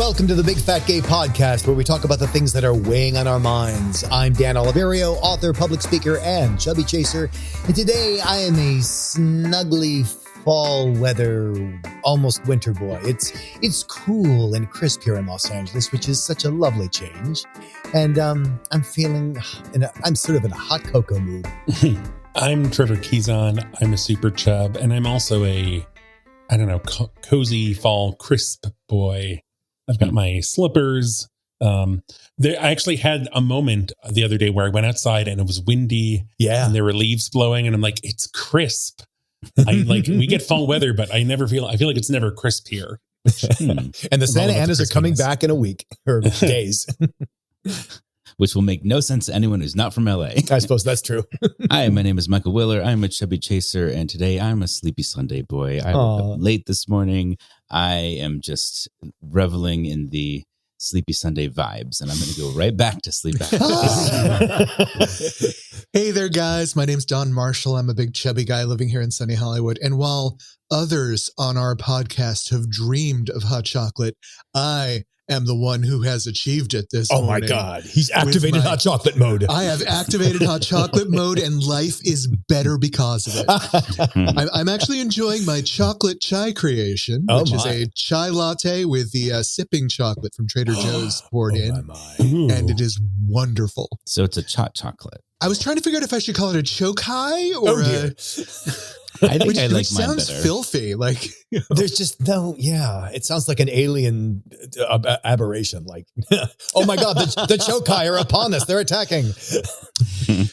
Welcome to the Big Fat Gay Podcast, where we talk about the things that are weighing on our minds. I'm Dan Oliverio, author, public speaker, and chubby chaser. And today I am a snuggly fall weather, almost winter boy. It's cool and crisp here in Los Angeles, which is such a lovely change. And I'm sort of in a hot cocoa mood. I'm Trevor Keyson. I'm a super chub, and I'm also a, cozy fall crisp boy. I've got my slippers. I actually had a moment the other day where I went outside and it was windy. Yeah. And there were leaves blowing and I'm like, it's crisp. We get fall weather, but I feel like it's never crisp here. And the Santa Anas are coming back in a week or days. Which will make no sense to anyone who's not from LA. I suppose that's true. Hi, my name is Michael Willer. I'm a chubby chaser, and today I'm a sleepy Sunday boy. I woke up late this morning. I am just reveling in the sleepy Sunday vibes, and I'm going to go right back to sleep after this. Hey there, guys. My name's Don Marshall. I'm a big chubby guy living here in sunny Hollywood. And while others on our podcast have dreamed of hot chocolate, I am the one who has achieved it this morning. Oh my God. He's activated hot chocolate mode. I have activated hot chocolate mode, and life is better because of it. I'm actually enjoying my chocolate chai creation, which is a chai latte with the sipping chocolate from Trader Joe's poured in. And it is wonderful. So it's a hot chocolate. I was trying to figure out if I should call it a chokai or I think I like mine sounds better. filthy. Like there's just it sounds like an alien aberration. Like, oh my God, the Chokai are upon us. They're attacking.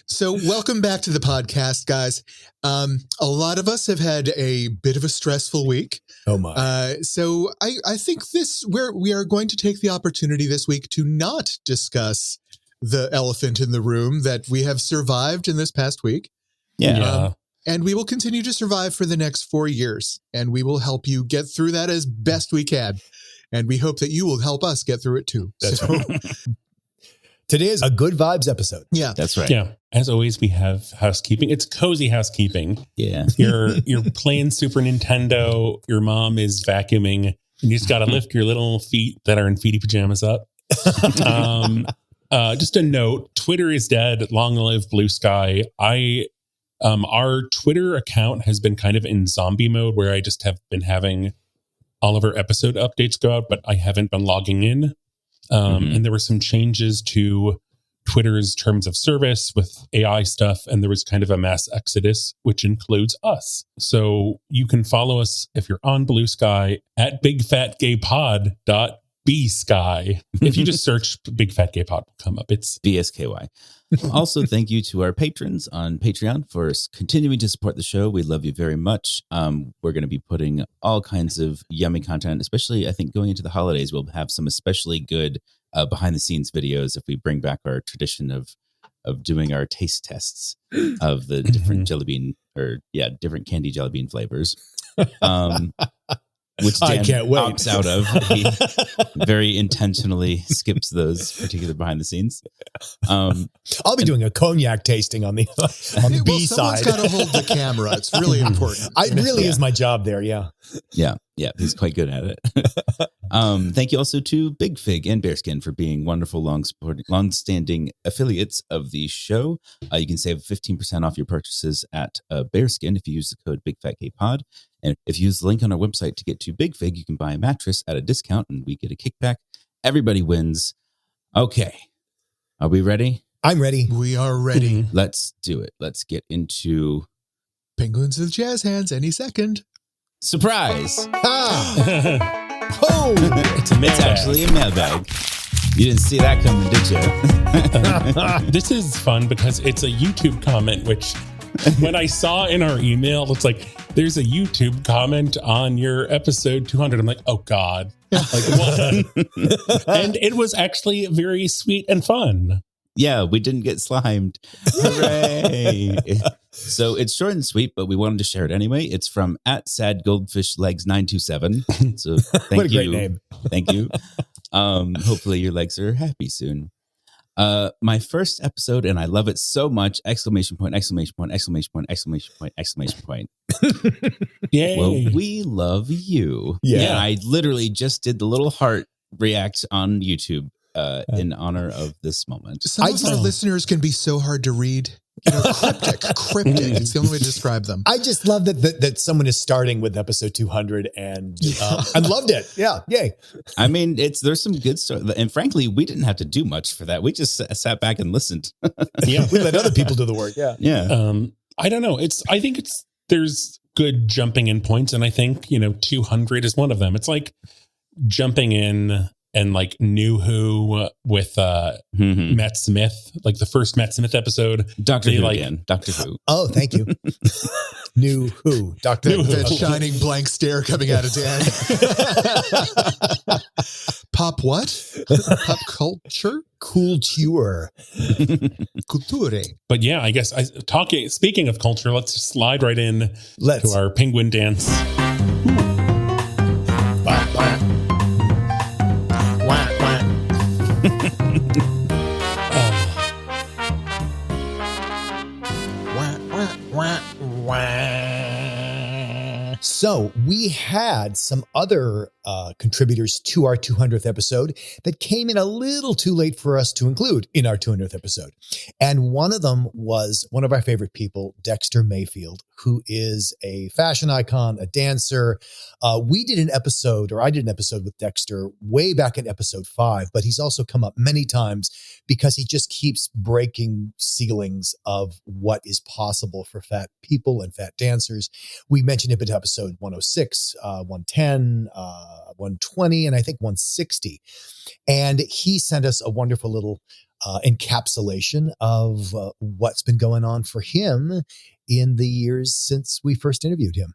So welcome back to the podcast, guys. A lot of us have had a bit of a stressful week. Oh my. So I think we are going to take the opportunity this week to not discuss the elephant in the room that we have survived in this past week. Yeah. And we will continue to survive for the next 4 years. And we will help you get through that as best we can. And we hope that you will help us get through it too. That's right. Today is a good vibes episode. Yeah. That's right. Yeah. As always, we have housekeeping. It's cozy housekeeping. Yeah. You're playing Super Nintendo. Your mom is vacuuming. And you just got to lift your little feet that are in feety pajamas up. Just a note, Twitter is dead. Long live Blue Sky. Our Twitter account has been kind of in zombie mode where I just have been having all of our episode updates go out, but I haven't been logging in. And there were some changes to Twitter's terms of service with AI stuff, and there was kind of a mass exodus, which includes us. So you can follow us if you're on Blue Sky at bigfatgaypod.bsky. If you just search Big Fat Gay Pod, will come up. It's BSKY. Also, thank you to our patrons on Patreon for continuing to support the show. We love you very much. We're going to be putting all kinds of yummy content, especially I think going into the holidays. We'll have some especially good behind the scenes videos if we bring back our tradition of doing our taste tests of the different different candy jelly bean flavors. Which Dan I can't wait. opts out of. He very intentionally skips those particular behind the scenes. I'll be doing a cognac tasting on the B side. Someone's got to hold the camera. It's really important. It really is my job there. Yeah. Yeah, he's quite good at it. Thank you also to Big Fig and Bearskin for being wonderful, long-standing affiliates of the show. You can save 15% off your purchases at Bearskin if you use the code BigFatGayPod. And if you use the link on our website to get to Big Fig, you can buy a mattress at a discount and we get a kickback. Everybody wins. Okay. Are we ready? I'm ready. We are ready. Let's do it. Let's get into Penguins with jazz hands any second. surprise. Oh, It's actually a mailbag. You didn't see that coming, did you? This is fun because it's a YouTube comment, which when I saw in our email, it's like, there's a YouTube comment on your episode 200. I'm like, oh God. Like, what? And it was actually very sweet and fun. Yeah, we didn't get slimed. Hooray. So it's short and sweet, but we wanted to share it anyway. It's from @sadgoldfishlegs927. So thank you. What a great name. Thank you. Hopefully your legs are happy soon. My first episode, and I love it so much! ! Exclamation point! Exclamation point! Exclamation point! Exclamation point! Exclamation point! Yay! Well, we love you. Yeah. And I literally just did the little heart react on YouTube in honor of this moment. Some of our listeners can be so hard to read. Cryptic. It's the only way to describe them. I just love that someone is starting with episode 200 and I loved it. Yeah. Yay. I mean, there's some good stuff. And frankly, we didn't have to do much for that. We just sat back and listened. Yeah. We let other people do the work. Yeah. Yeah. I don't know. I think there's good jumping in points. And I think, 200 is one of them. It's like jumping in and like New Who with Matt Smith, like the first Matt Smith episode. Doctor Who again. Doctor Who. Oh, thank you. New Who. Doctor Who. That shining blank stare coming out of Dan. Pop what? Pop culture? Culture. Culture. But yeah, I guess speaking of culture, let's just slide right in to our penguin dance. So we had some other contributors to our 200th episode that came in a little too late for us to include in our 200th episode. And one of them was one of our favorite people, Dexter Mayfield, who is a fashion icon, a dancer. I did an episode with Dexter way back in episode 5, but he's also come up many times because he just keeps breaking ceilings of what is possible for fat people and fat dancers. We mentioned him in episode 106, 110, 120, and I think 160. And he sent us a wonderful little encapsulation of what's been going on for him in the years since we first interviewed him.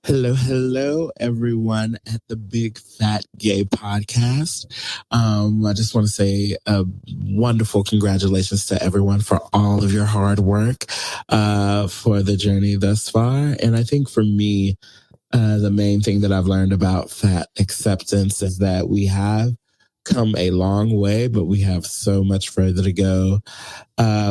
Hello, everyone at the Big Fat Gay Podcast. I just want to say a wonderful congratulations to everyone for all of your hard work for the journey thus far. And I think for me, the main thing that I've learned about fat acceptance is that we have come a long way, but we have so much further to go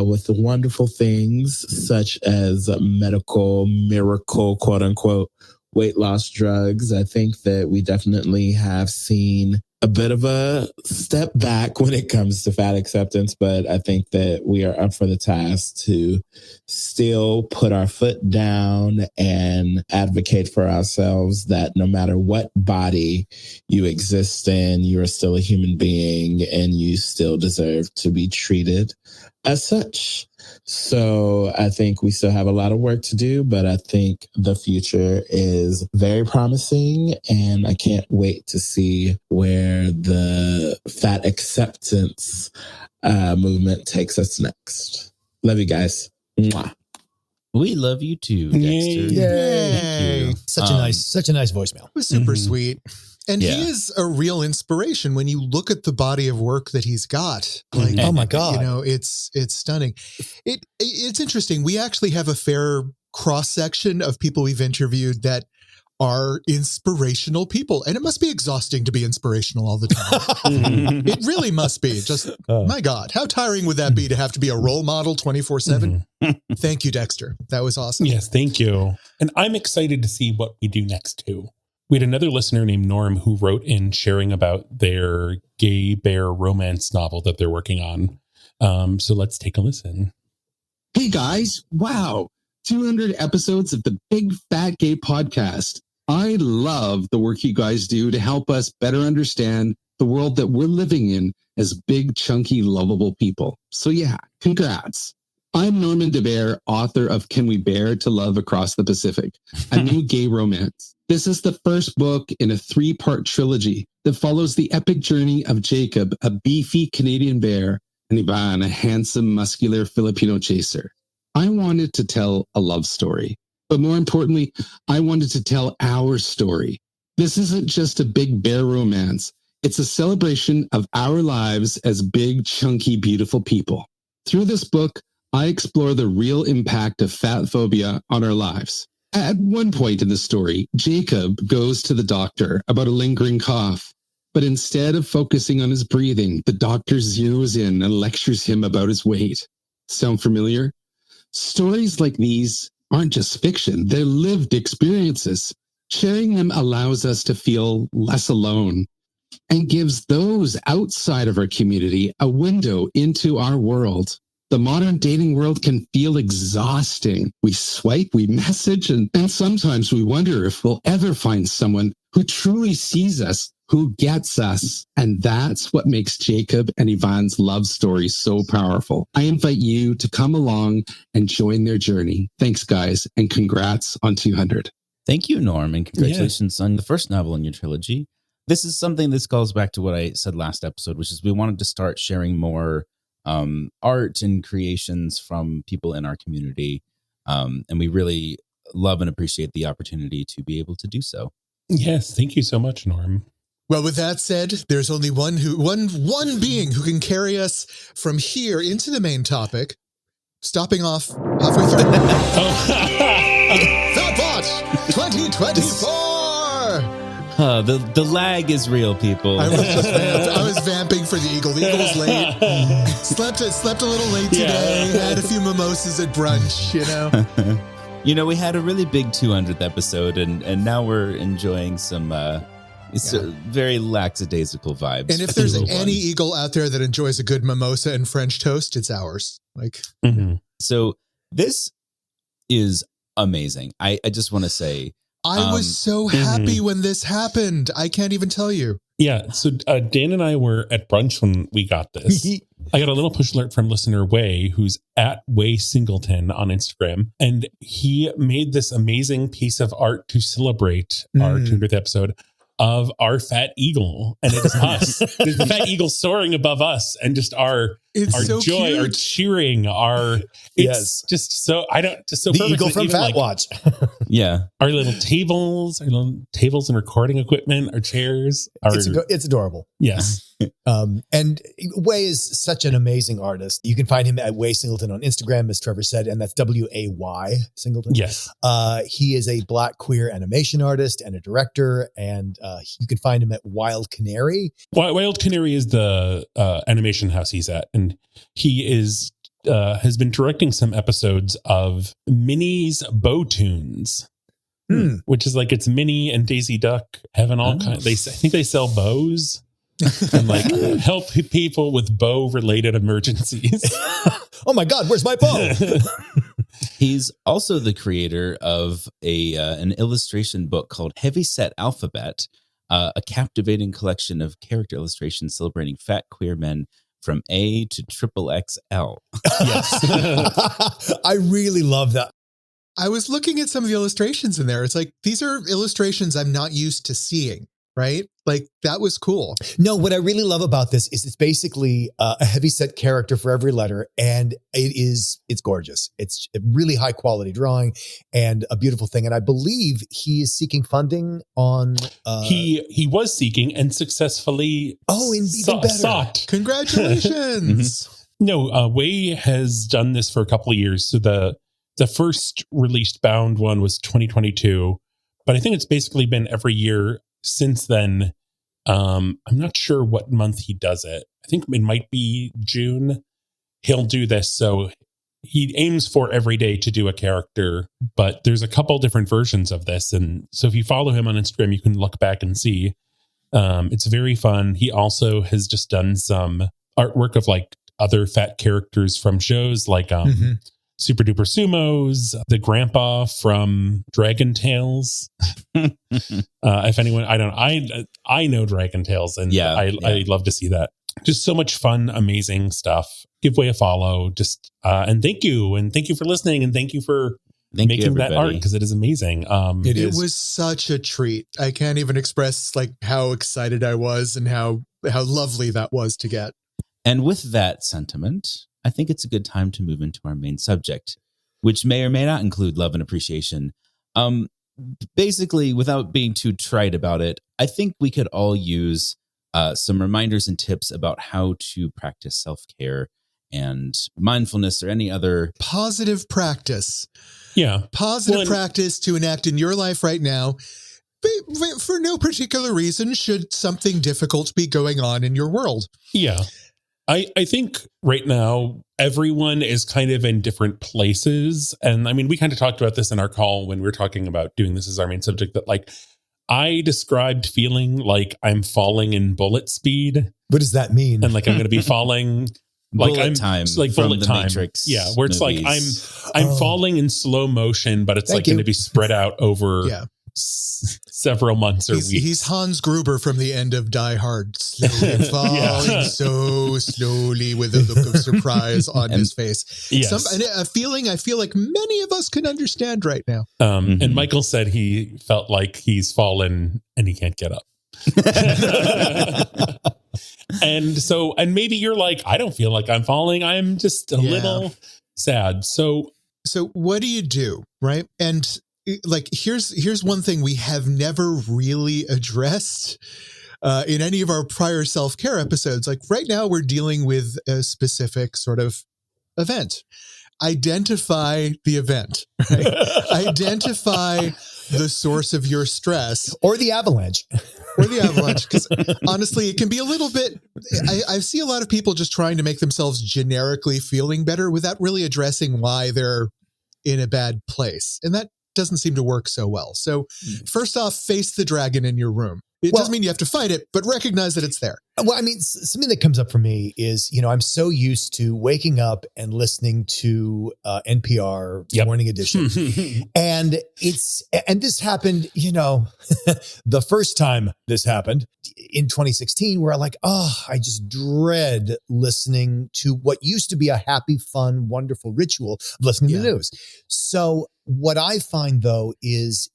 with the wonderful things such as medical miracle, quote unquote, weight loss drugs. I think that we definitely have seen a bit of a step back when it comes to fat acceptance, but I think that we are up for the task to still put our foot down and advocate for ourselves that no matter what body you exist in, you are still a human being and you still deserve to be treated as such. So I think we still have a lot of work to do, but I think the future is very promising and I can't wait to see where the fat acceptance movement takes us next. Love you guys. Mwah. We love you too, Dexter. Yay. Thank you. Such a nice voicemail. It was super sweet. And he is a real inspiration when you look at the body of work that he's got. Like, oh my God. It's stunning. It's interesting. We actually have a fair cross-section of people we've interviewed that are inspirational people. And it must be exhausting to be inspirational all the time. It really must be. Just, my God, how tiring would that be to have to be a role model 24/7? Thank you, Dexter. That was awesome. Yes, thank you. And I'm excited to see what we do next too. We had another listener named Norm who wrote in sharing about their gay bear romance novel that they're working on. So let's take a listen. Hey guys, wow, 200 episodes of the Big Fat Gay Podcast. I love the work you guys do to help us better understand the world that we're living in as big, chunky, lovable people. So yeah, congrats. I'm Norman DeBear, author of Can We Bear to Love Across the Pacific, a new gay romance. This is the first book in a 3-part trilogy that follows the epic journey of Jacob, a beefy Canadian bear, and Ivan, a handsome, muscular Filipino chaser. I wanted to tell a love story, but more importantly, I wanted to tell our story. This isn't just a big bear romance. It's a celebration of our lives as big, chunky, beautiful people. Through this book, I explore the real impact of fat phobia on our lives. At one point in the story, Jacob goes to the doctor about a lingering cough, but instead of focusing on his breathing, the doctor zeroes in and lectures him about his weight. Sound familiar? Stories like these aren't just fiction, they're lived experiences. Sharing them allows us to feel less alone. and gives those outside of our community a window into our world. The modern dating world can feel exhausting. We swipe, we message, and sometimes we wonder if we'll ever find someone who truly sees us, who gets us. And that's what makes Jacob and Yvonne's love story so powerful. I invite you to come along and join their journey. Thanks, guys, and congrats on 200. Thank you, Norm, and congratulations on the first novel in your trilogy. This is something that calls back to what I said last episode, which is we wanted to start sharing more art and creations from people in our community. And we really love and appreciate the opportunity to be able to do so. Yes, thank you so much, Norm. Well, with that said, there's only one being who can carry us from here into the main topic, stopping off halfway through. Thought Watch 2024. The lag is real, people. I was vamping for the Eagle. The Eagle was late. Slept a little late today. Had a few mimosas at brunch, you know. You know, we had a really big 200th episode, and now we're enjoying some very lackadaisical vibes. And if there's any Eagle out there that enjoys a good mimosa and French toast, it's ours. So this is amazing. I just want to say, I was so happy when this happened. I can't even tell you. Yeah. So Dan and I were at brunch when we got this. I got a little push alert from listener Way, who's at Way Singleton on Instagram. And he made this amazing piece of art to celebrate our 200th episode of our fat eagle. And it's us. There's the fat eagle soaring above us, and just our so joy, cute. our cheering, it's just so, just so The perfect. Eagle from Even Fat Watch. yeah, our little tables and recording equipment, our chairs. It's adorable. Yes. And Way is such an amazing artist. You can find him at Way Singleton on Instagram, as Trevor said, and that's WAY Singleton. Yes. He is a Black queer animation artist and a director, and you can find him at Wild Canary. Wild Canary is the animation house he's at, and he has been directing some episodes of Minnie's Bow Tunes, which is like it's Minnie and Daisy Duck having all kinds. I think they sell bows and like help people with bow related emergencies. Oh my God, where's my bow? He's also the creator of an illustration book called Heavyset Alphabet, a captivating collection of character illustrations celebrating fat queer men from A to XXL. Yes. I really love that. I was looking at some of the illustrations in there. It's like, these are illustrations I'm not used to seeing, right? Like, that was cool. No, what I really love about this is it's basically a heavyset character for every letter, and it's gorgeous. It's a really high quality drawing and a beautiful thing. And I believe he is seeking funding on. He was seeking and successfully. Even better. Sought. Congratulations. No, Way has done this for a couple of years. So the first released bound one was 2022, but I think it's basically been every year since then. I'm not sure what month he does it. I think it might be June. He'll do this. So he aims for every day to do a character, but there's a couple different versions of this. And so if you follow him on Instagram, you can look back and see. It's very fun. He also has just done some artwork of like other fat characters from shows like Super Duper Sumos, the grandpa from Dragon Tales. If anyone, I know Dragon Tales, and I love to see that. Just so much fun, amazing stuff. Give Way a follow. Just and thank you for listening, and thank you for making that art, because it is amazing. It was such a treat. I can't even express like how excited I was and how lovely that was to get. And with that sentiment, I think it's a good time to move into our main subject, which may or may not include love and appreciation. Basically, without being too trite about it, I think we could all use some reminders and tips about how to practice self-care and mindfulness or any other positive practice. Yeah. Positive practice to enact in your life right now. For no particular reason should something difficult be going on in your world. Yeah. I think right now, everyone is kind of in different places. And I mean, we kind of talked about this in our call when we were talking about doing this as our main subject, that like, I described feeling like I'm falling in bullet speed. What does that mean? And like I'm going to be falling like bullet I'm time like from bullet the time. Matrix Yeah, where it's movies. like I'm falling in slow motion, but it's Thank like going you. to be spread out over Yeah. several months or weeks. He's Hans Gruber from the end of Die Hard, slowly falling so slowly with a look of surprise on his face. Yes. A feeling I feel like many of us can understand right now. And Michael said he felt like he's fallen and he can't get up. and maybe you're like, I don't feel like I'm falling. I'm just a little sad. So what do you do? Right. And like, here's one thing we have never really addressed in any of our prior self-care episodes. Like right now we're dealing with a specific sort of event. Identify the event, right? Identify the source of your stress. Or the avalanche. Because honestly, it can be a little bit, I see a lot of people just trying to make themselves generically feeling better without really addressing why they're in a bad place. And that doesn't seem to work so well. So first off, face the dragon in your room. It doesn't mean you have to fight it, but recognize that it's there. Well, I mean, something that comes up for me is, I'm so used to waking up and listening to NPR Morning Edition. and this happened, the first time this happened in 2016, where I'm like, I just dread listening to what used to be a happy, fun, wonderful ritual of listening to the news. So what I find though is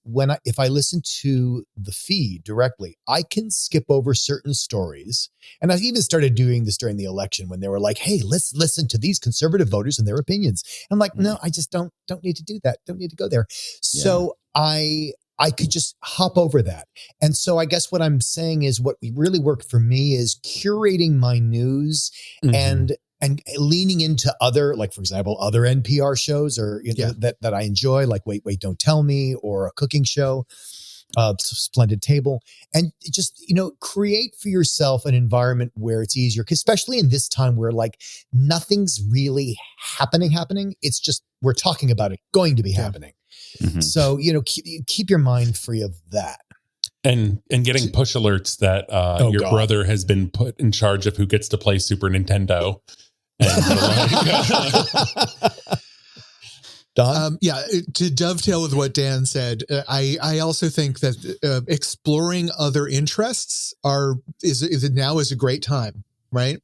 if I listen to the feed directly, I can skip over certain stories. And I even started doing this during the election when they were like, hey, let's listen to these conservative voters and their opinions. And I'm like, no, I just don't need to do that. Don't need to go there. So I could just hop over that. And so I guess what I'm saying is what really worked for me is curating my news and leaning into other, like, for example, other NPR shows or that I enjoy, like Wait, Don't Tell Me, or a cooking show, Splendid Table, and just, create for yourself an environment where it's easier, 'cause especially in this time where like nothing's really happening. It's just, we're talking about it going to be happening. So, keep your mind free of that. And getting push alerts that your brother has been put in charge of who gets to play Super Nintendo. Don? To dovetail with what Dan said, I also think that exploring other interests is now a great time, right?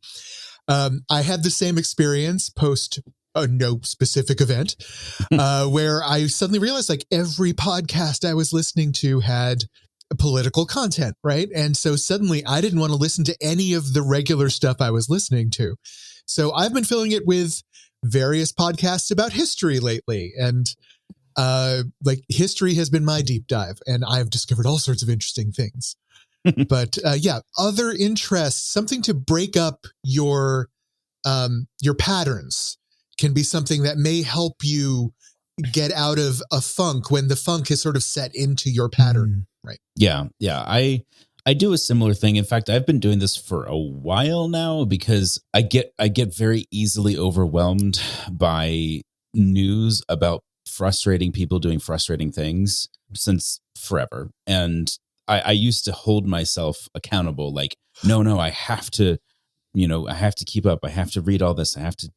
I had the same experience post no specific event, where I suddenly realized like every podcast I was listening to had political content, right? And so suddenly I didn't want to listen to any of the regular stuff I was listening to. So I've been filling it with various podcasts about history lately. And like history has been my deep dive, and I've discovered all sorts of interesting things. But other interests, something to break up your patterns, can be something that may help you get out of a funk when the funk is sort of set into your pattern, right? Yeah. I do a similar thing. In fact, I've been doing this for a while now because I get very easily overwhelmed by news about frustrating people doing frustrating things since forever. And I used to hold myself accountable, like, no, I have to, I have to keep up. I have to read all this. I have to,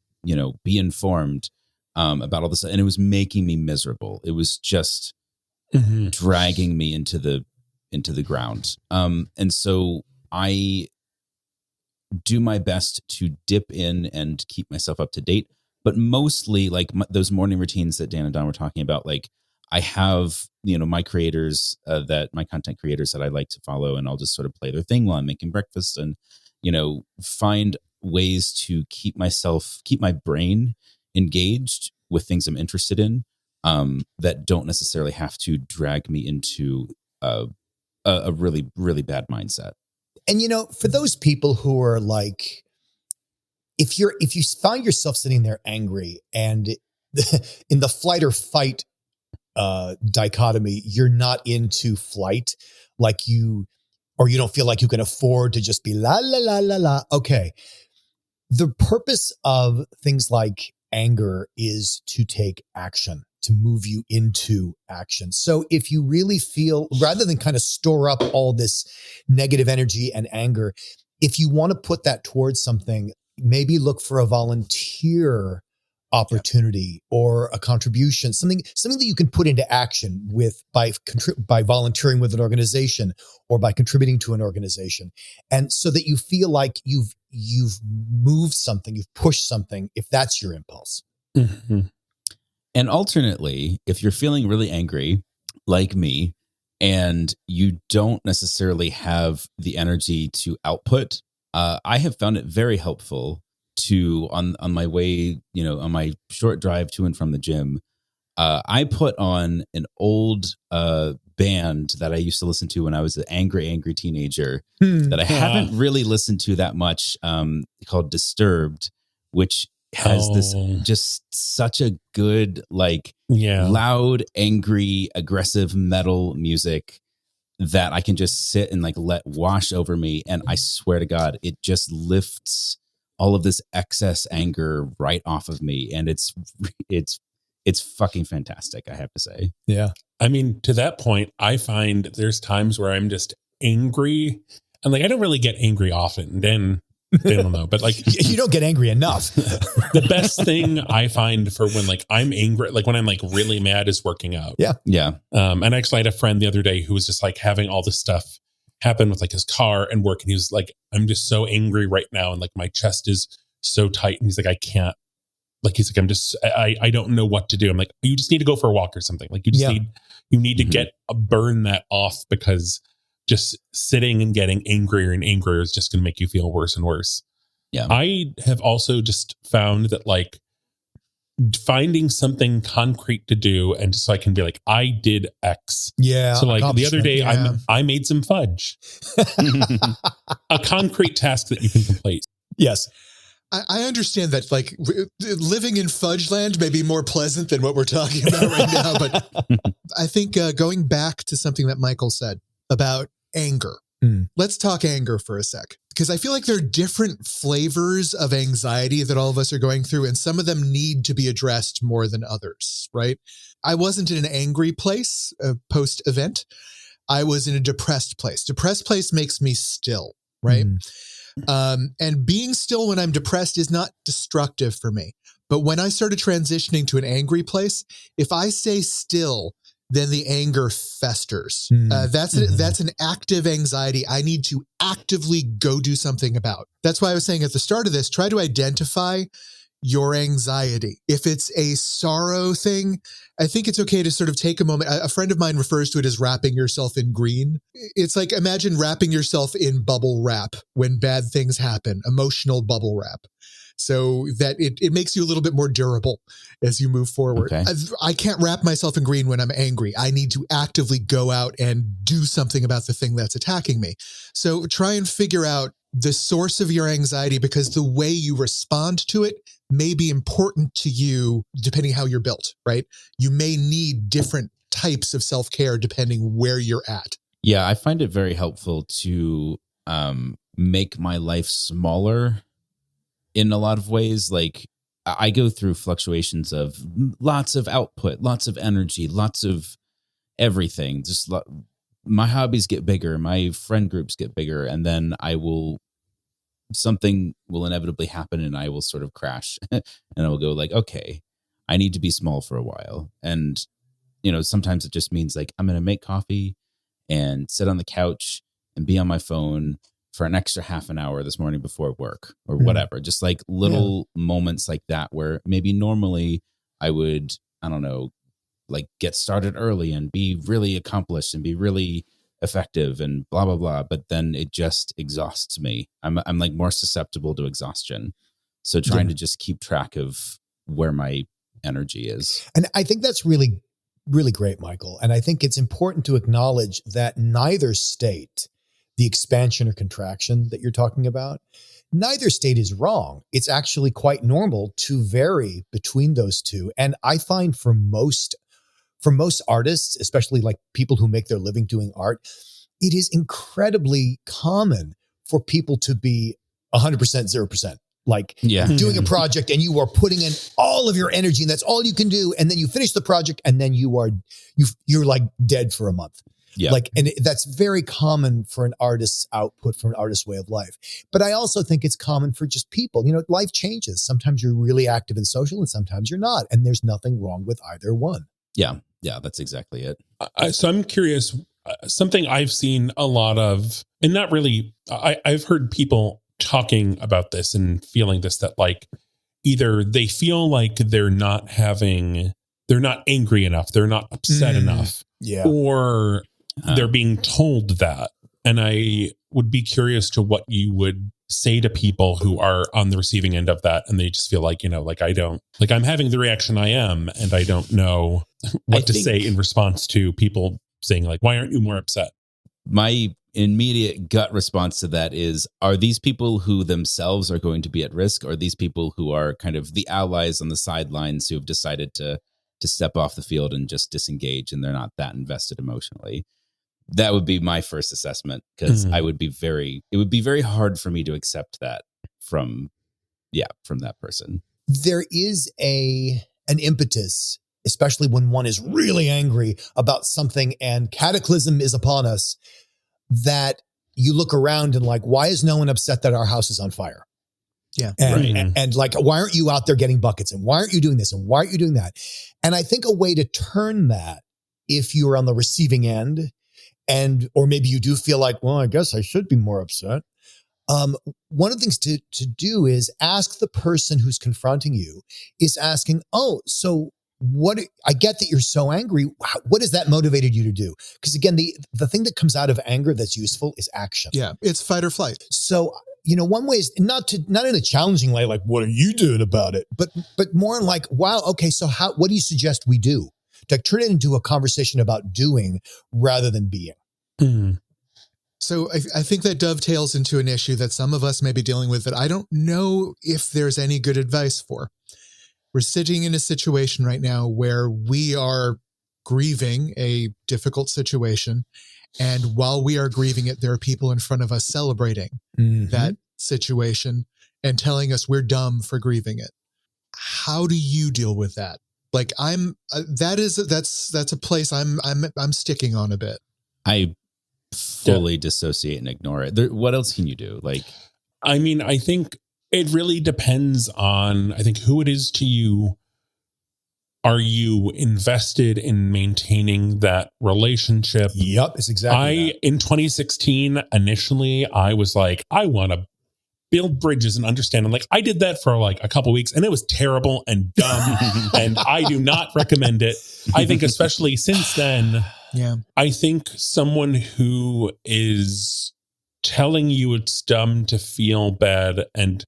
be informed about all this. And it was making me miserable. It was just dragging me into the ground. And so I do my best to dip in and keep myself up to date, but mostly like those morning routines that Dan and Don were talking about, like I have, my creators my content creators that I like to follow, and I'll just sort of play their thing while I'm making breakfast and, find ways to keep my brain engaged with things I'm interested in, that don't necessarily have to drag me into a really, really bad mindset. And, for those people who are like, if you find yourself sitting there angry and in the flight or fight dichotomy, you're not into flight, like you don't feel like you can afford to just be la, la, la, la, la. Okay. The purpose of things like anger is to take action, to move you into action. So if you really feel, rather than kind of store up all this negative energy and anger, if you want to put that towards something, maybe look for a volunteer opportunity or a contribution, something that you can put into action by volunteering with an organization or by contributing to an organization. And so that you feel like you've moved something, you've pushed something, if that's your impulse. Mm-hmm. And alternately, if you're feeling really angry, like me, and you don't necessarily have the energy to output, I have found it very helpful to, on my way, on my short drive to and from the gym, I put on an old band that I used to listen to when I was an angry teenager that I haven't really listened to that much, called Disturbed, which has this just such a good, loud, angry, aggressive metal music that I can just sit and let wash over me. And I swear to God, it just lifts all of this excess anger right off of me. And it's fucking fantastic, I have to say. Yeah. I mean, to that point, I find there's times where I'm just angry and I don't really get angry often. Then they don't know, but you don't get angry enough. The best thing I find for when I'm angry, when I'm really mad, is working out. Yeah. Yeah. And I actually had a friend the other day who was just having all this stuff happen with his car and work. And he was I'm just so angry right now. And my chest is so tight. And he's I can't, he's I don't know what to do. I'm you just need to go for a walk or something. You need to burn that off, because just sitting and getting angrier and angrier is just going to make you feel worse and worse. Yeah. I have also just found that finding something concrete to do, and so I can be I did X. Yeah. So the other day I made some fudge. A concrete task that you can complete. Yes. I understand that living in fudge land may be more pleasant than what we're talking about right now, but I think going back to something that Michael said about anger. Let's talk anger for a sec, because I feel like there are different flavors of anxiety that all of us are going through, and some of them need to be addressed more than others, right? I wasn't in an angry place post-event. I was in a depressed place. Depressed place makes me still, right? And being still when I'm depressed is not destructive for me. But when I started transitioning to an angry place, if I stay still, then the anger festers. That's an active anxiety I need to actively go do something about. That's why I was saying at the start of this, try to identify your anxiety. If it's a sorrow thing, I think it's okay to sort of take a moment. A friend of mine refers to it as wrapping yourself in green. It's imagine wrapping yourself in bubble wrap when bad things happen, emotional bubble wrap, so that it makes you a little bit more durable as you move forward. Okay. I can't wrap myself in green when I'm angry. I need to actively go out and do something about the thing that's attacking me. So try and figure out the source of your anxiety, because the way you respond to it may be important to you depending how you're built, right? You may need different types of self-care depending where you're at. Yeah, I find it very helpful to make my life smaller in a lot of ways. I go through fluctuations of lots of output, lots of energy, lots of everything. My hobbies get bigger, my friend groups get bigger, and then something will inevitably happen and I will sort of crash and I will go okay, I need to be small for a while. And, sometimes it just means I'm going to make coffee and sit on the couch and be on my phone for an extra half an hour this morning before work or whatever. Just little moments like that, where maybe normally I would, I don't know, get started early and be really accomplished and be really effective and blah, blah, blah. But then it just exhausts me. I'm more susceptible to exhaustion. So trying to just keep track of where my energy is. And I think that's really, really great, Michael. And I think it's important to acknowledge that neither state, the expansion or contraction that you're talking about, neither state is wrong. It's actually quite normal to vary between those two. And I find for most artists, especially people who make their living doing art, it is incredibly common for people to be 100%, 0%. Doing a project and you are putting in all all of your energy and that's all you can do. And then you finish the project and then you're like dead for a month. Yeah. Like, and that's very common for an artist's output, for an artist's way of life. But I also think it's common for just people. Life changes. Sometimes you're really active and social and sometimes you're not. And there's nothing wrong with either one. Yeah. Yeah. That's exactly it. So I'm curious, something I've seen a lot of, and not really, I've heard people talking about this and feeling this, that like either they feel like they're not angry enough, they're not upset enough, or they're being told that. And I would be curious to what you would say to people who are on the receiving end of that. And they just feel like, I'm having the reaction I am, and I don't know what to say in response to people saying like, why aren't you more upset? My immediate gut response to that is, are these people who themselves are going to be at risk, or are these people who are kind of the allies on the sidelines who have decided to step off the field and just disengage, and they're not that invested emotionally? That would be my first assessment, because it would be very hard for me to accept that from that person. There is an impetus, especially when one is really angry about something and cataclysm is upon us, that you look around and like, why is no one upset that our house is on fire? Yeah. And like, why aren't you out there getting buckets? And why aren't you doing this? And why aren't you doing that? And I think a way to turn that, if you're on the receiving end, or maybe you do feel like, well, I guess I should be more upset. One of the things to do is ask the person who's confronting you, is asking, oh, so I get that you're so angry. What has that motivated you to do? Because again, the thing that comes out of anger that's useful is action. Yeah. It's fight or flight. So, one way is not in a challenging way, like, what are you doing about it? But more like, wow, okay, so what do you suggest we do? To turn it into a conversation about doing rather than being. Mm. So I think that dovetails into an issue that some of us may be dealing with that I don't know if there's any good advice for. We're sitting in a situation right now where we are grieving a difficult situation. And while we are grieving it, there are people in front of us celebrating that situation and telling us we're dumb for grieving it. How do you deal with that? Like that's a place I'm sticking on a bit. I fully dissociate and ignore it. What else can you do? Like, I mean, I think it really depends on, who it is to you. Are you invested in maintaining that relationship? Yep, it's exactly that. In 2016, initially, I was like, I want to build bridges and understand. And like, I did that for like a couple weeks and it was terrible and dumb and I do not recommend it. I think especially since then, I think someone who is telling you it's dumb to feel bad and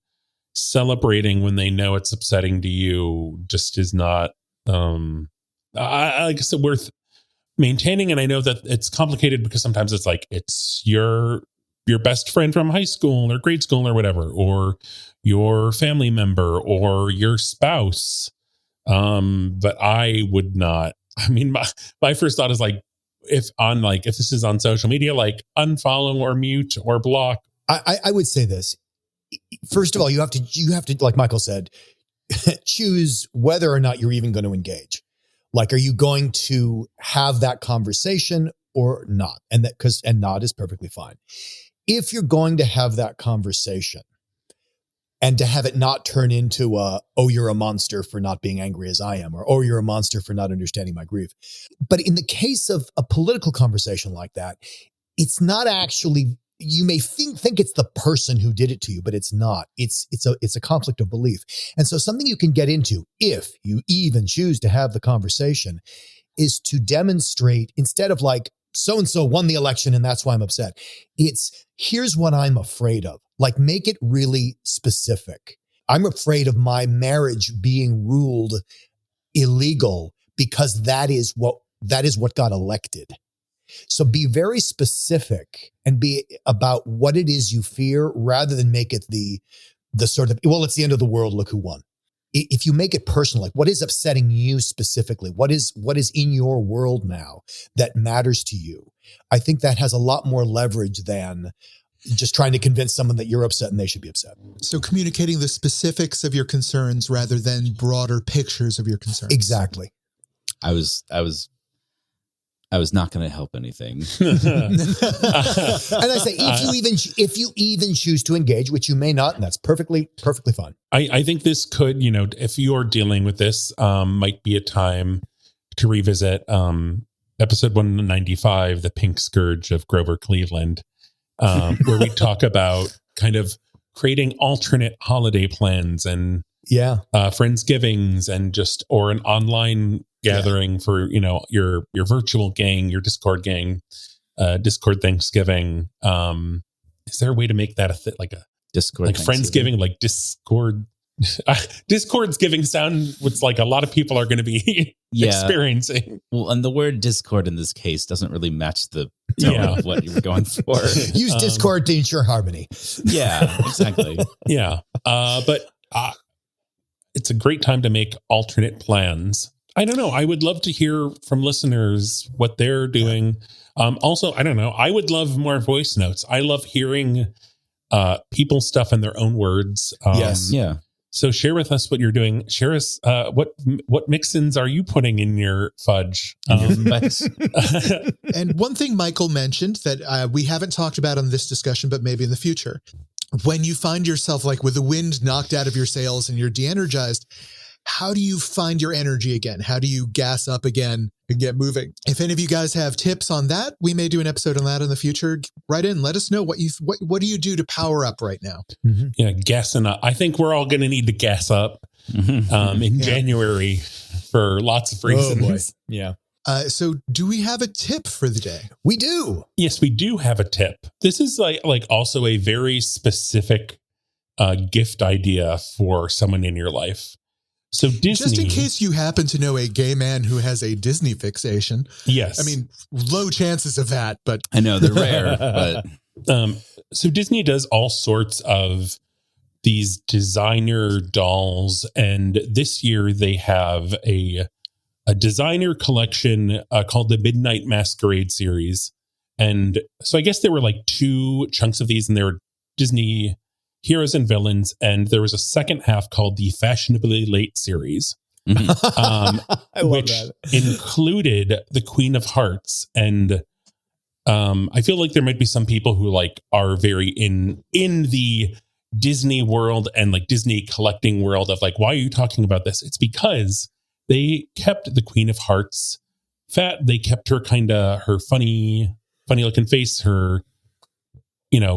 celebrating when they know it's upsetting to you just is not, like I said, worth maintaining. And I know that it's complicated because sometimes it's like, it's your best friend from high school or grade school or whatever, or your family member or your spouse. But I would not, my first thought is like, if this is on social media, like unfollow or mute or block. I would say this. First of all, you have to, like Michael said, choose whether or not you're even going to engage. Like, are you going to have that conversation or not? And not is perfectly fine. If you're going to have that conversation and to have it not turn into oh, you're a monster for not being angry as I am, or oh, you're a monster for not understanding my grief. But in the case of a political conversation like that, it's not actually, you may think it's the person who did it to you, but it's not. It's a conflict of belief. And so something you can get into, if you even choose to have the conversation, is to demonstrate, instead of like, so-and-so won the election and that's why I'm upset. It's, here's what I'm afraid of. Like, make it really specific. I'm afraid of my marriage being ruled illegal because that is what got elected. So be very specific and be about what it is you fear, rather than make it the sort of, well, it's the end of the world, look who won. If you make it personal, like what is upsetting you specifically? What is in your world now that matters to you? I think that has a lot more leverage than just trying to convince someone that you're upset and they should be upset. So communicating the specifics of your concerns rather than broader pictures of your concerns. Exactly. I was not going to help anything. And I say, if you even choose to engage, which you may not, and that's perfectly fine. I think this could, if you're dealing with this, might be a time to revisit episode 195, The Pink Scourge of Grover Cleveland, where we talk about kind of creating alternate holiday plans and Friendsgivings and or an online gathering for, your virtual gang, your Discord gang, Discord Thanksgiving. Is there a way to make that like a Discord, like Friendsgiving, like Discord? Discord's giving sound what's like a lot of people are going to be experiencing. Well, and the word Discord in this case doesn't really match the tone of what you were going for. Use Discord to ensure harmony. Yeah, exactly. Yeah. But it's a great time to make alternate plans. I don't know. I would love to hear from listeners what they're doing. Also, I don't know. I would love more voice notes. I love hearing people's stuff in their own words. Yes. Yeah. So share with us what you're doing. Share us what mix-ins are you putting in your fudge? And one thing Michael mentioned that we haven't talked about on this discussion, but maybe in the future, when you find yourself like with the wind knocked out of your sails and you're de-energized, how do you find your energy again? How do you gas up again and get moving? If any of you guys have tips on that, we may do an episode on that in the future. Write in, let us know what do you do to power up right now? Mm-hmm. Yeah, gassing up. I think we're all going to need to gas up in January for lots of reasons. Oh boy. Yeah. So do we have a tip for the day? We do. Yes, we do have a tip. This is like also a very specific gift idea for someone in your life. So Disney, just in case you happen to know a gay man who has a Disney fixation. Yes. I mean, low chances of that, but I know they're rare, but so Disney does all sorts of these designer dolls, and this year they have a designer collection called the Midnight Masquerade series. And so I guess there were like 2 chunks of these, and they were Disney heroes and villains, and there was a second half called the Fashionably Late series, which included the Queen of Hearts. And I feel like there might be some people who like are very in the Disney world and like Disney collecting world of like, why are you talking about this? It's because they kept the Queen of Hearts fat. They kept her her funny looking face, her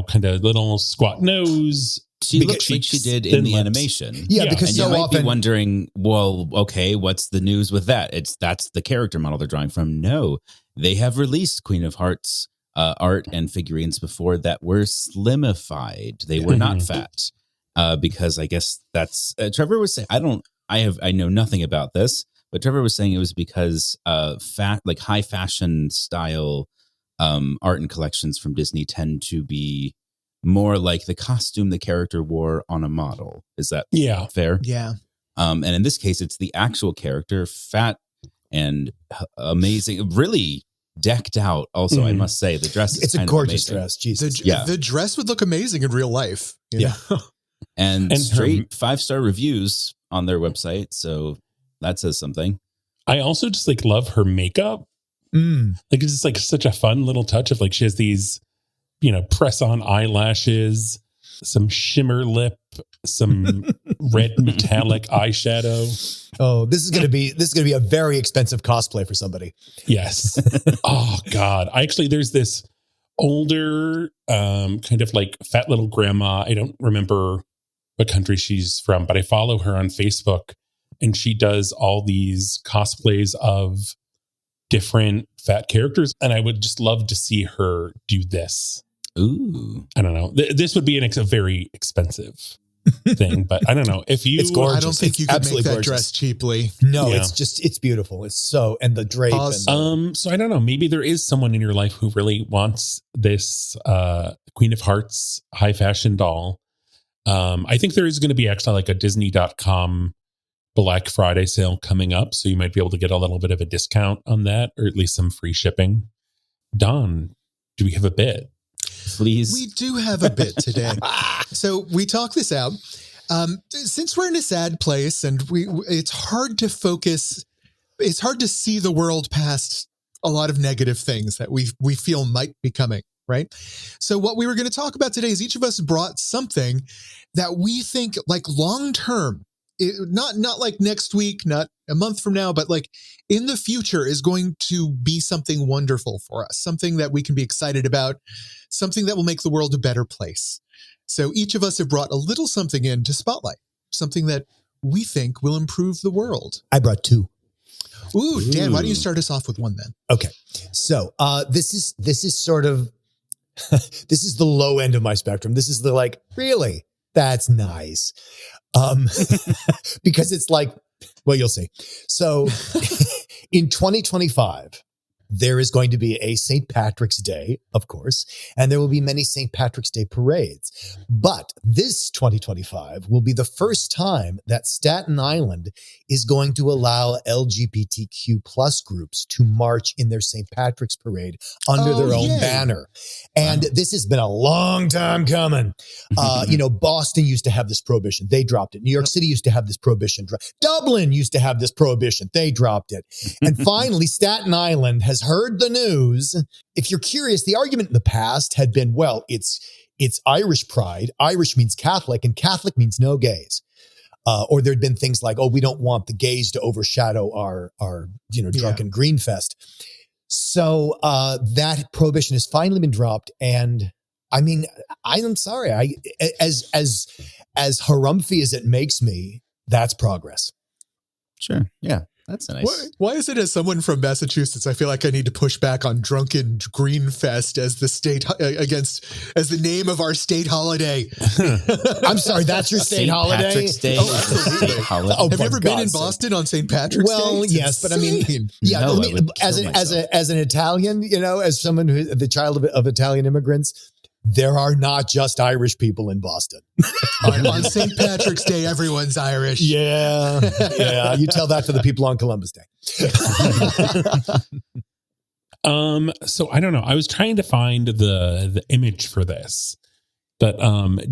kind of little squat nose. She looks like she did in the animation. Yeah, because and so you might often be wondering, well, okay, what's the news with that? That's the character model they're drawing from. No, they have released Queen of Hearts art and figurines before that were slimified. They were not fat because I guess that's Trevor was saying. I know nothing about this, but Trevor was saying it was because high fashion style art and collections from Disney tend to be more like the costume the character wore on a model. Is that fair? Yeah. And in this case, it's the actual character, fat and amazing, really decked out. Also, I must say, the dress is it's a gorgeous dress. Jesus. The dress would look amazing in real life. You know? And straight 5-star reviews on their website. So that says something. I also just like love her makeup. Like it's just like such a fun little touch of like she has these, press on eyelashes, some shimmer lip, some red metallic eyeshadow. Oh, this is gonna be a very expensive cosplay for somebody. Yes. Oh God. There's this older kind of like fat little grandma. I don't remember what country she's from, but I follow her on Facebook, and she does all these cosplays of different fat characters, and I would just love to see her do this. Ooh, I don't know. This would be a very expensive thing, but I don't know if you. It's gorgeous. I don't think you could make that dress cheaply. No, it's beautiful. It's so, and the drape. So I don't know. Maybe there is someone in your life who really wants this Queen of Hearts high fashion doll. I think there is going to be actually like a Disney.com Black Friday sale coming up, so you might be able to get a little bit of a discount on that, or at least some free shipping. Don, do we have a bit? please. We do have a bit today. So we talk this out. Since we're in a sad place and it's hard to focus, it's hard to see the world past a lot of negative things that we feel might be coming, right? So what we were going to talk about today is each of us brought something that we think like long-term, not like next week, not a month from now, but like in the future is going to be something wonderful for us, something that we can be excited about, something that will make the world a better place. So each of us have brought a little something in to spotlight, something that we think will improve the world. I brought two. Ooh, Dan, why don't you start us off with one then? Okay. So this is sort of, this is the low end of my spectrum. This is the like, really? That's nice. Because it's like, well, you'll see. So in 2025, there is going to be a St. Patrick's Day, of course, and there will be many St. Patrick's Day parades. But this 2025 will be the first time that Staten Island is going to allow LGBTQ plus groups to march in their St. Patrick's parade under their own banner. And this has been a long time coming. Boston used to have this prohibition. They dropped it. New York City used to have this prohibition. Dublin used to have this prohibition. They dropped it. And finally, Staten Island has heard the news. If you're curious, the argument in the past had been, well, it's Irish pride. Irish means Catholic, and Catholic means no gays. Or there'd been things like, oh, we don't want the gays to overshadow our drunken green fest. So that prohibition has finally been dropped. And I mean, I'm sorry, as harumphy as it makes me, that's progress. Sure. Yeah. That's nice. Why is it, as someone from Massachusetts, I feel like I need to push back on Drunken Green Fest as the as the name of our state holiday? I'm sorry, that's your state holiday? Patrick's Day. Oh, absolutely. Have you ever been in Boston on St. Patrick's Day? Well, yes, but I mean, as an Italian, as someone who's the child of Italian immigrants, there are not just Irish people in Boston. On St. Patrick's Day, everyone's Irish. Yeah. You tell that to the people on Columbus Day. So I don't know. I was trying to find the image for this, but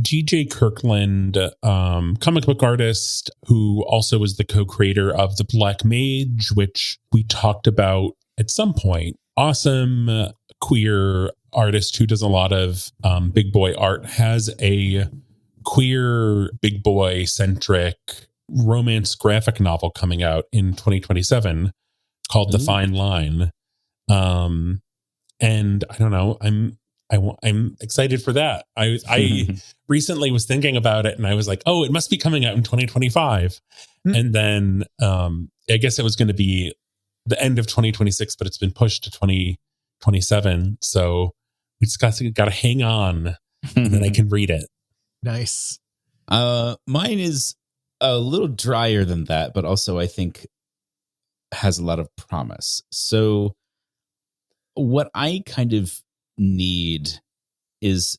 G.J. Kirkland, comic book artist who also was the co-creator of the Black Mage, which we talked about at some point. Awesome queer artist who does a lot of big boy art, has a queer big boy centric romance graphic novel coming out in 2027 called The Fine Line. And I don't know, I'm excited for that. I recently was thinking about it and I was like, oh, it must be coming out in 2025. And then I guess it was going to be the end of 2026, but it's been pushed to 2027. So we just got to hang on and then I can read it. Nice. Mine is a little drier than that, but also I think has a lot of promise. So what I kind of need is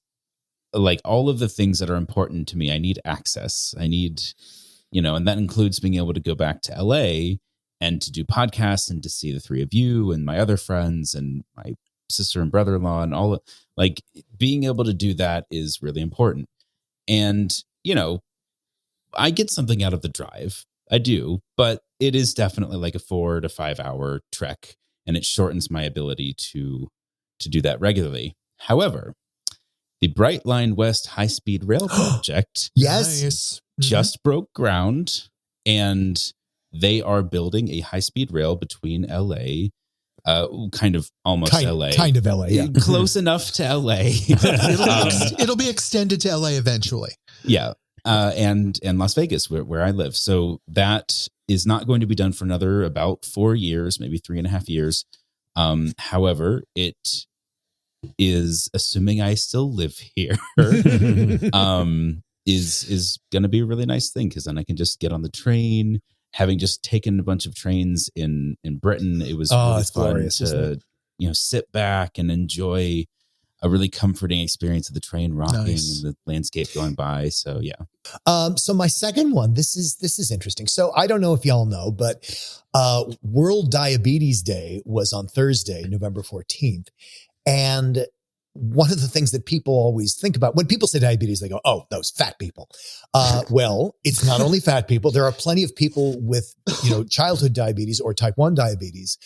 like all of the things that are important to me. I need access. I need, and that includes being able to go back to LA and to do podcasts and to see the three of you and my other friends and my sister and brother-in-law and all, like being able to do that is really important. And, I get something out of the drive. I do, but it is definitely like a 4 to 5 hour trek and it shortens my ability to do that regularly. However, the Brightline West high-speed rail project just broke ground and they are building a high-speed rail between LA, kind of almost LA. Kind of LA, yeah. Close enough to LA. It'll be extended to LA eventually. Yeah. And Las Vegas, where I live. So that is not going to be done for another about 4 years, maybe 3.5 years. However, it is, assuming I still live here, is going to be a really nice thing because then I can just get on the train. Having just taken a bunch of trains in Britain, it was really fun glorious, to sit back and enjoy a really comforting experience of the train rocking and the landscape going by. So yeah. So my second one, this is interesting. So I don't know if y'all know, but World Diabetes Day was on Thursday, November 14th. And one of the things that people always think about when people say diabetes, they go, "Oh, those fat people." Well, it's not only fat people. There are plenty of people with, childhood diabetes or type 1 diabetes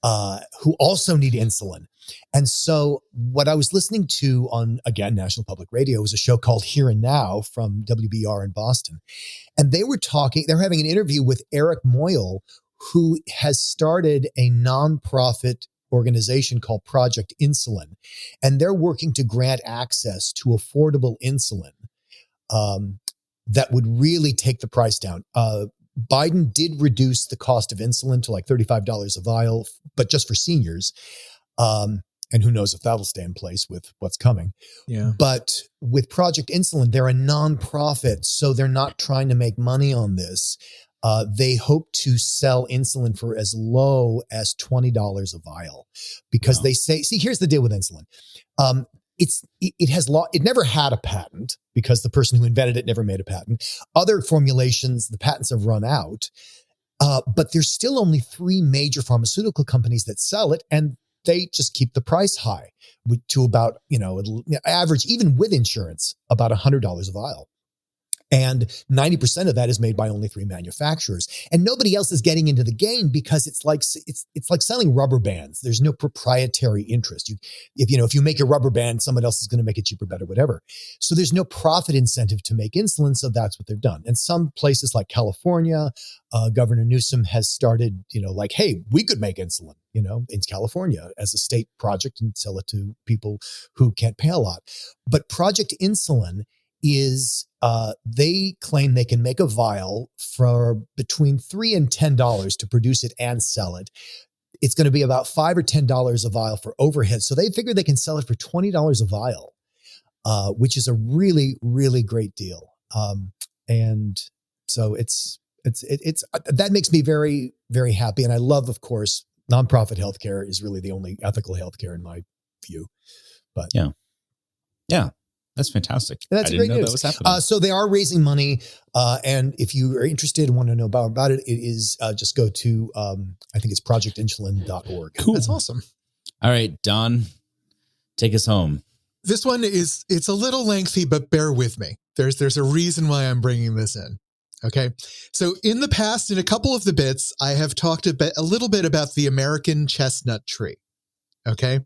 who also need insulin. And so what I was listening to on, again, National Public Radio was a show called Here and Now from WBR in Boston. And they're having an interview with Eric Moyle, who has started a nonprofit organization called Project Insulin. And they're working to grant access to affordable insulin that would really take the price down. Biden did reduce the cost of insulin to like $35 a vial, but just for seniors. And who knows if that'll stay in place with what's coming. Yeah. But with Project Insulin, they're a nonprofit, so they're not trying to make money on this. They hope to sell insulin for as low as $20 a vial because they say, see, here's the deal with insulin. It never had a patent because the person who invented it never made a patent. Other formulations, the patents have run out, but there's still only 3 major pharmaceutical companies that sell it, and they just keep the price high to about, average, even with insurance, about $100 a vial. And 90% of that is made by only 3 manufacturers. And nobody else is getting into the game because it's like selling rubber bands. There's no proprietary interest. If you make a rubber band, someone else is going to make it cheaper, better, whatever. So there's no profit incentive to make insulin. So that's what they've done. And some places like California, Governor Newsom has started, hey, we could make insulin, in California as a state project and sell it to people who can't pay a lot. But Project Insulin is they claim they can make a vial for between $3 and $10 to produce it and sell it. It's going to be about $5 or $10 a vial for overhead. So they figure they can sell it for $20 a vial, which is a really, really great deal. And so it's that makes me very, very happy. And I love, of course, nonprofit healthcare is really the only ethical healthcare in my view. But yeah. That's fantastic. And that's great news. That was happening. So they are raising money. And if you are interested and want to know about it, it is just go to, I think it's projectinsulin.org. Cool. That's awesome. All right, Don, take us home. This one it's a little lengthy, but bear with me. There's a reason why I'm bringing this in. Okay. So in the past, in a couple of the bits, I have talked a little bit about the American chestnut tree. Okay.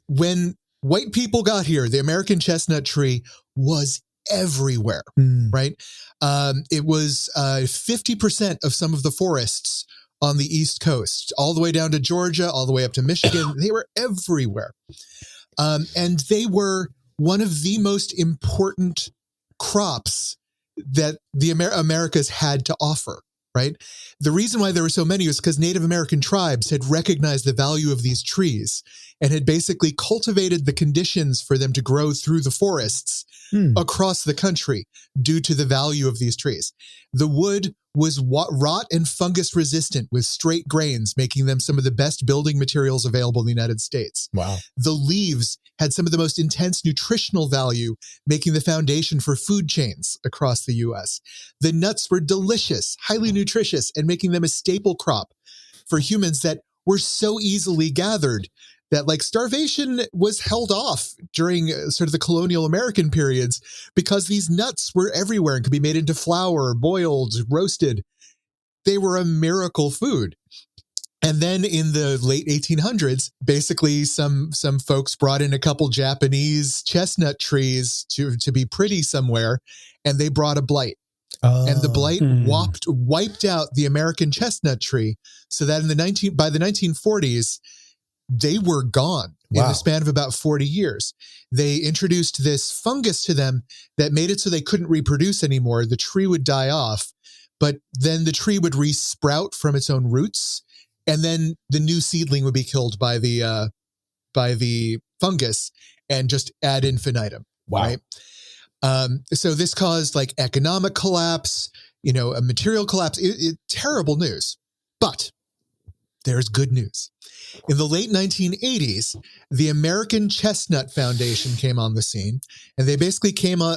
When white people got here, the American chestnut tree was everywhere, right? It was 50% of some of the forests on the East Coast, all the way down to Georgia, all the way up to Michigan. They were everywhere. And they were one of the most important crops that the Americas had to offer, right? The reason why there were so many was because Native American tribes had recognized the value of these trees and had basically cultivated the conditions for them to grow through the forests across the country due to the value of these trees. The wood was rot and fungus resistant with straight grains, making them some of the best building materials available in the United States. Wow. The leaves had some of the most intense nutritional value, making the foundation for food chains across the U.S. The nuts were delicious, highly nutritious, and making them a staple crop for humans that were so easily gathered that like starvation was held off during sort of the colonial American periods because these nuts were everywhere and could be made into flour, boiled, roasted. They were a miracle food. And then in the late 1800s, basically some folks brought in a couple Japanese chestnut trees to be pretty somewhere, and they brought a blight. And the blight wiped out the American chestnut tree so that by the 1940s, they were gone in the span of about 40 years. They introduced this fungus to them that made it so they couldn't reproduce anymore. The tree would die off, but then the tree would resprout from its own roots, and then the new seedling would be killed by the fungus and just ad infinitum. Wow. Right? So this caused like economic collapse, a material collapse. Terrible news. But there's good news. In the late 1980s, the American Chestnut Foundation came on the scene, and they basically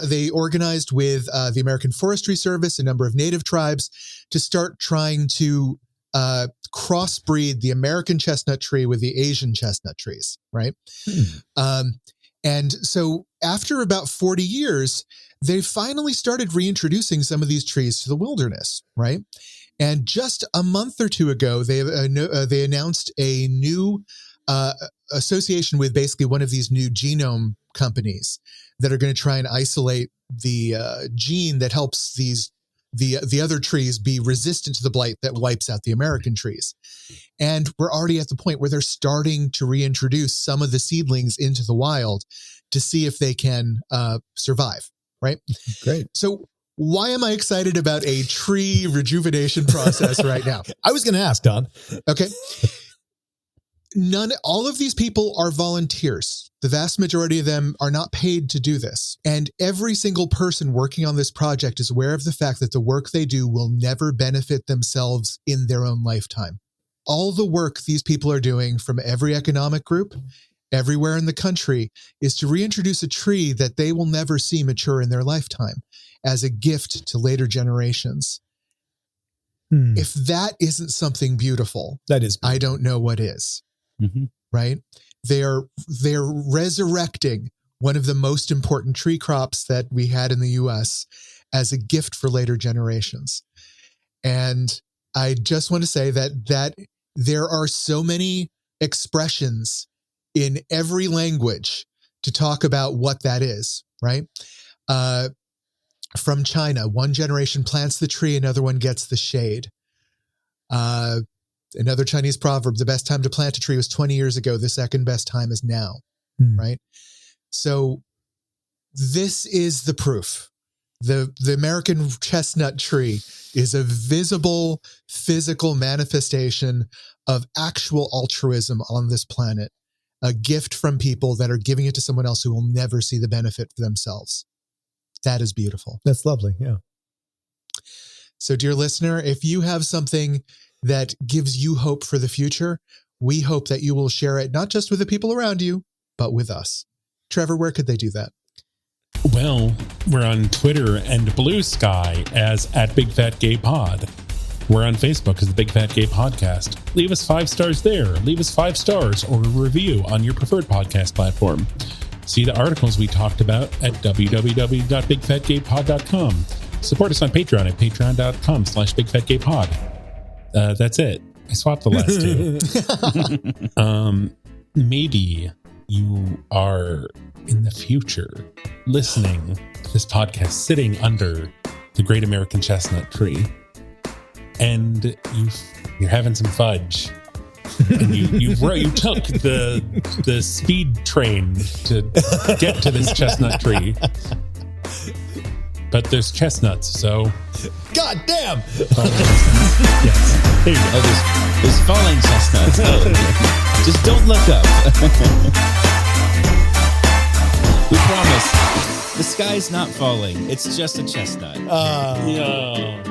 they organized with the American Forestry Service, a number of native tribes, to start trying to crossbreed the American chestnut tree with the Asian chestnut trees, right? And so after about 40 years, they finally started reintroducing some of these trees to the wilderness, right? And just a month or two ago, they announced a new association with basically one of these new genome companies that are going to try and isolate the gene that helps the other trees be resistant to the blight that wipes out the American trees. And we're already at the point where they're starting to reintroduce some of the seedlings into the wild to see if they can survive, right? Great. So why am I excited about a tree rejuvenation process right now? I was going to ask, Don. Okay. All of these people are volunteers. The vast majority of them are not paid to do this. And every single person working on this project is aware of the fact that the work they do will never benefit themselves in their own lifetime. All the work these people are doing from every economic group, everywhere in the country, is to reintroduce a tree that they will never see mature in their lifetime as a gift to later generations. If that isn't something beautiful, that is beautiful. I don't know what is. Right? They're resurrecting one of the most important tree crops that we had in the US as a gift for later generations. And I just want to say that there are so many expressions in every language to talk about what that is, right? From China, one generation plants the tree, another one gets the shade. Another Chinese proverb, the best time to plant a tree was 20 years ago. The second best time is now, right? So this is the proof. The American chestnut tree is a visible, physical manifestation of actual altruism on this planet, a gift from people that are giving it to someone else who will never see the benefit for themselves. That is beautiful. That's lovely, yeah. So, dear listener, if you have something that gives you hope for the future, we hope that you will share it not just with the people around you, but with us. Trevor, where could they do that? Well, we're on Twitter and Blue Sky as @BigFatGayPod. We're on Facebook as the Big Fat Gay Podcast. Leave us 5 stars there. Leave us 5 stars or a review on your preferred podcast platform. See the articles we talked about at www.bigfatgaypod.com. Support us on Patreon at patreon.com/bigfatgaypod. That's it. I swapped the last 2. Maybe you are in the future listening to this podcast sitting under the great American chestnut tree, and you're having some fudge, and you took the speed train to get to this chestnut tree. But there's chestnuts, so... God damn! Yes. There you go. Oh, there's falling chestnuts. Oh, just don't look up. We promise. The sky's not falling. It's just a chestnut. No.